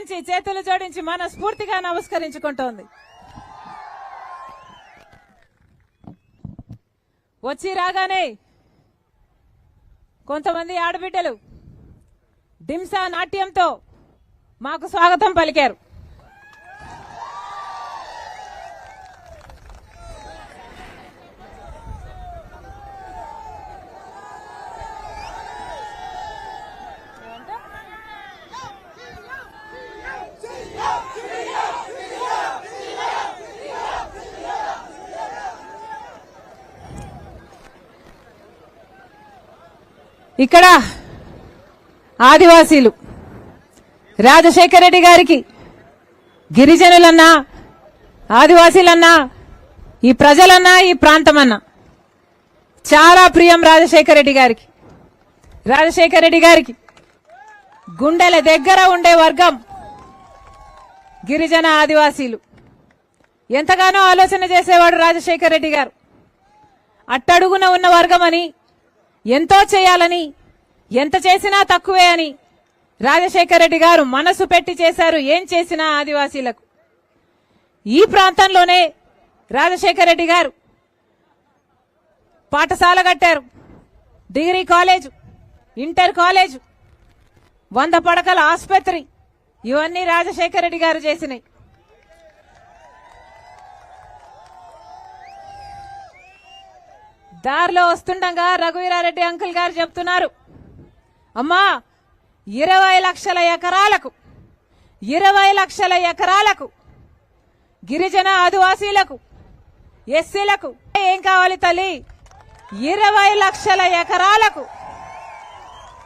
వంచి చేతులు జోడించి మనస్ఫూర్తిగా నమస్కరించుకుంటోంది. వచ్చి రాగానే కొంతమంది ఆడబిడ్డలు డింసా నాట్యంతో మాకు స్వాగతం పలికారు. ఇక్కడ ఆదివాసీలు రాజశేఖర రెడ్డి గారికి గిరిజనులన్నా ఆదివాసీలన్నా ఈ ప్రజలన్నా ఈ ప్రాంతమన్నా చాలా ప్రియం. రాజశేఖర రెడ్డి గారికి గుండెల దగ్గర ఉండే వర్గం గిరిజన ఆదివాసీలు. ఎంతగానో ఆలోచన చేసేవాడు రాజశేఖర రెడ్డి గారు. అట్టడుగున ఉన్న వర్గమని, ఎంతో చేయాలని, ఎంత చేసినా తక్కువే అని రాజశేఖర రెడ్డి గారు మనసు పెట్టి చేశారు ఏం చేసినా ఆదివాసీలకు. ఈ ప్రాంతంలోనే రాజశేఖర రెడ్డి గారు పాఠశాల కట్టారు, డిగ్రీ కాలేజ్, ఇంటర్ కాలేజ్, 100 పడకల ఆసుపత్రి, ఇవన్నీ రాజశేఖర రెడ్డి గారు చేసినాయి. దారిలో వస్తుండగా రఘువీరారెడ్డి అంకుల్ గారు చెప్తున్నారు, అమ్మా 20 లక్షల ఎకరాలకు గిరిజన ఆదివాసీలకు ఎస్సీలకు ఏం కావాలి తల్లి? 20 లక్షల ఎకరాలకు